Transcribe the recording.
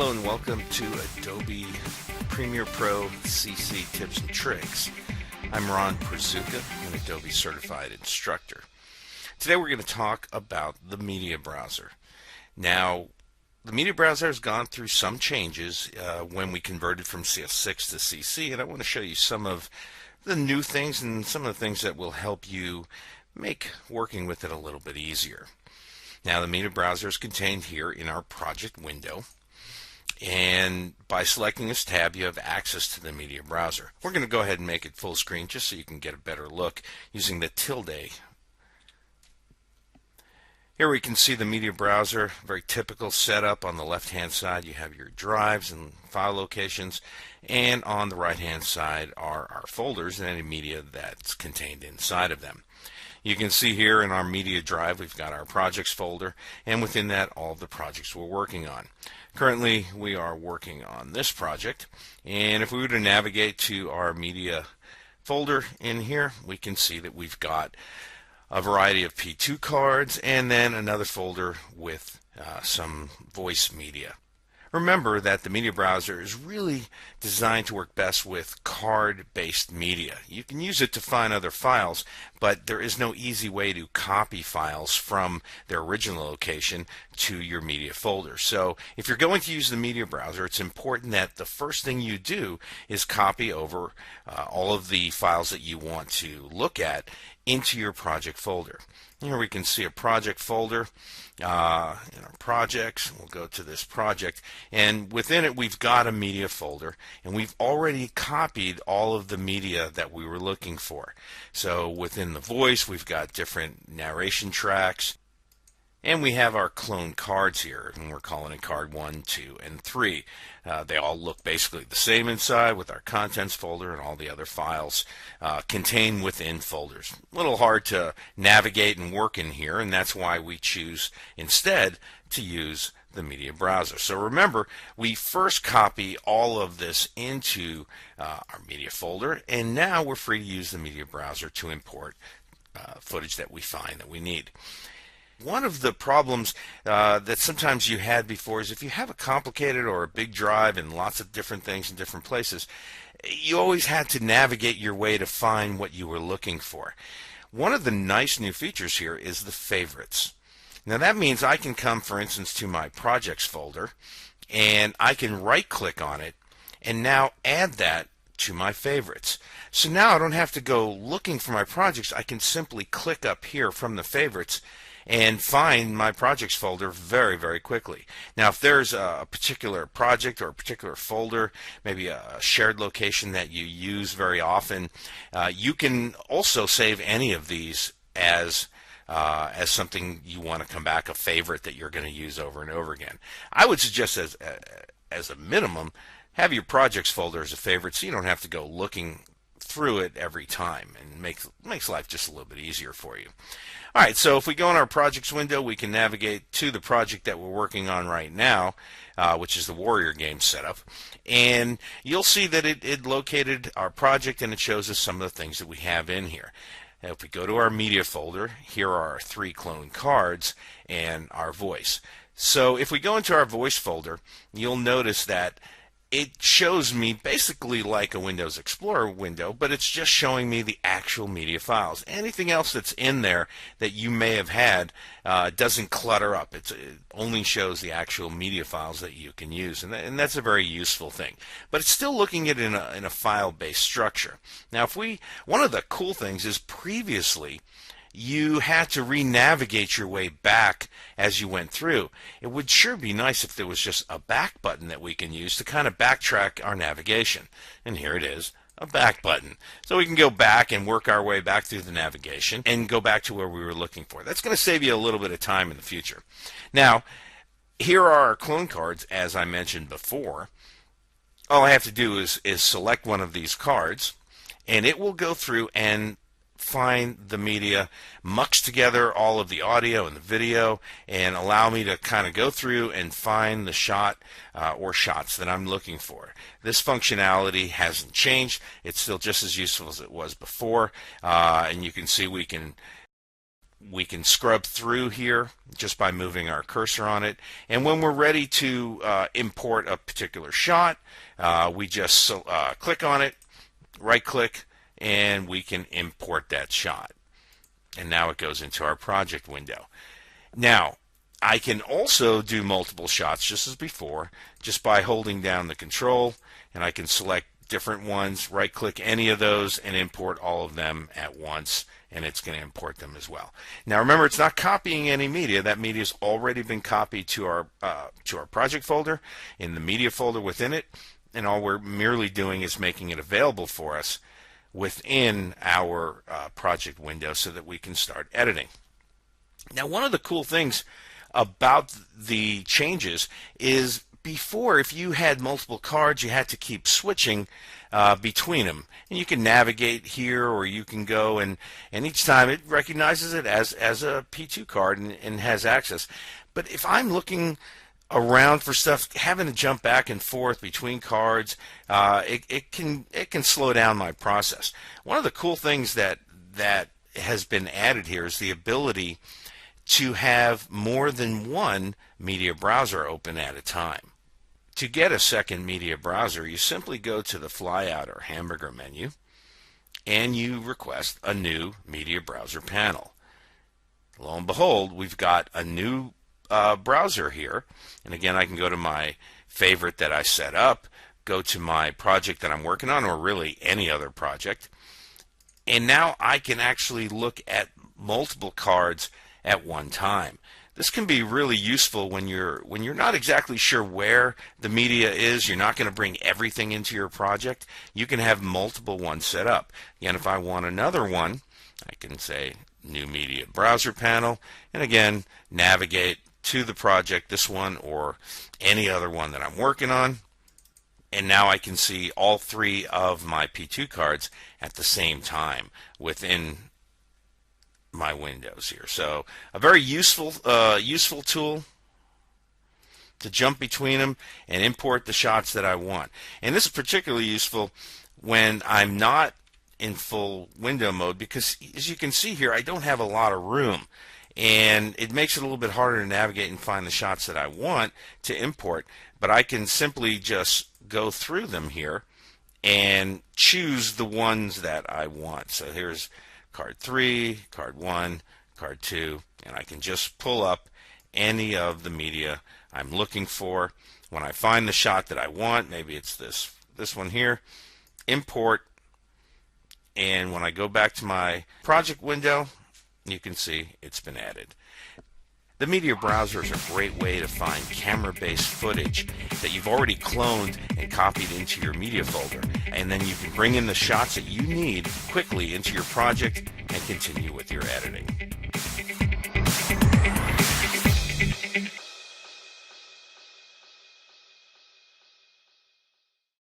Hello and welcome to Adobe Premiere Pro CC Tips and Tricks. I'm Ron Perzuka, an Adobe Certified Instructor. Today we're going to talk about the Media Browser. Now, the Media Browser has gone through some changes when we converted from CS6 to CC, and I want to show you some of the new things and some of the things that will help you make working with it a little bit easier. Now, the Media Browser is contained here in our project window. And by selecting this tab, you have access to the Media Browser. We're going to go ahead and make it full screen just so you can get a better look using the tilde. Here we can see the Media Browser, very typical setup. On the left-hand side, you have your drives and file locations, and on the right-hand side are our folders and any media that's contained inside of them. You can see here in our media drive we've got our projects folder, and within that all of the projects we're working on. Currently we are working on this project, and if we were to navigate to our media folder in here, we can see that we've got a variety of P2 cards and then another folder with some voice media. Remember that the Media Browser is really designed to work best with card-based media. You can use it to find other files, but there is no easy way to copy files from their original location to your media folder. So if you're going to use the Media Browser, it's important that the first thing you do is copy over all of the files that you want to look at into your project folder. Here we can see a project folder in our projects. We'll go to this project, and within it we've got a media folder, and we've already copied all of the media that we were looking for. So within the voice we've got different narration tracks, and we have our clone cards here, and we're calling it card 1, 2, and 3. They all look basically the same inside with our contents folder and all the other files contained within folders. A little hard to navigate and work in here, and that's why we choose instead to use the Media Browser. So remember, we first copy all of this into our media folder, and now we're free to use the Media Browser to import footage that we find that we need. One of the problems that sometimes you had before is if you have a complicated or a big drive and lots of different things in different places, you always had to navigate your way to find what you were looking for. One of the nice new features here is the favorites. Now that means I can come, for instance, to my projects folder, and I can right-click on it and now add that to my favorites. So now I don't have to go looking for my projects. I can simply click up here from the favorites and find my projects folder very, very quickly. Now, if there's a particular project or a particular folder, maybe a shared location that you use very often, you can also save any of these as something you want to come back, a favorite that you're going to use over and over again. I would suggest as a minimum, have your projects folder as a favorite so you don't have to go looking through it every time, and makes life just a little bit easier for you. All right, so if we go in our projects window, we can navigate to the project that we're working on right now, which is the Warrior Game setup, and you'll see that it located our project and it shows us some of the things that we have in here. Now, if we go to our media folder, here are our 3 clone cards and our voice. So if we go into our voice folder, you'll notice that it shows me basically like a Windows Explorer window, but it's just showing me the actual media files. Anything else that's in there that you may have had doesn't clutter up. It only shows the actual media files that you can use, and that's a very useful thing. But it's still looking at it in a file-based structure. Now, one of the cool things is previously you had to re-navigate your way back as you went through. It would sure be nice if there was just a back button that we can use to kind of backtrack our navigation. And here it is, a back button. So we can go back and work our way back through the navigation and go back to where we were looking for. That's going to save you a little bit of time in the future. Now, here are our clone cards, as I mentioned before. All I have to do is select one of these cards, and it will go through and find the media, mux together all of the audio and the video, and allow me to kind of go through and find the shot or shots that I'm looking for. This functionality hasn't changed. It's still just as useful as it was before, and you can see we can We can scrub through here just by moving our cursor on it. And when we're ready to import a particular shot, we just click on it, right click, and we can import that shot. And now it goes into our project window. Now, I can also do multiple shots just as before, just by holding down the control, and I can select different ones, right click any of those, and import all of them at once, and it's going to import them as well. Now remember, it's not copying any media. That media has already been copied to our project folder, in the media folder within it, and all we're merely doing is making it available for us within our project window so that we can start editing. Now, one of the cool things about the changes is, before, if you had multiple cards, you had to keep switching between them. And you can navigate here, or you can go, and each time it recognizes it as a P2 card and has access. But if I'm looking around for stuff, having to jump back and forth between cards, it can slow down my process. One of the cool things that has been added here is the ability to have more than one media browser open at a time. To get a second media browser, you simply go to the flyout or hamburger menu, and you request a new media browser panel. Lo and behold, we've got a new browser here. And again, I can go to my favorite that I set up, go to my project that I'm working on, or really any other project, and now I can actually look at multiple cards at one time. This can be really useful when you're not exactly sure where the media is. You're not going to bring everything into your project. You can have multiple ones set up. Again, if I want another one, I can say new media browser panel, and again, navigate to the project, this one or any other one that I'm working on, and now I can see all three of my P2 cards at the same time within my windows here. So a very useful tool to jump between them and import the shots that I want. And this is particularly useful when I'm not in full window mode, because as you can see here, I don't have a lot of room, and it makes it a little bit harder to navigate and find the shots that I want to import. But I can simply just go through them here and choose the ones that I want. So here's card 3, card 1, card 2, and I can just pull up any of the media I'm looking for. When I find the shot that I want, maybe it's this one here, import, and when I go back to my project window, you can see it's been added. The media browser is a great way to find camera-based footage that you've already cloned and copied into your media folder, and then you can bring in the shots that you need quickly into your project and continue with your editing.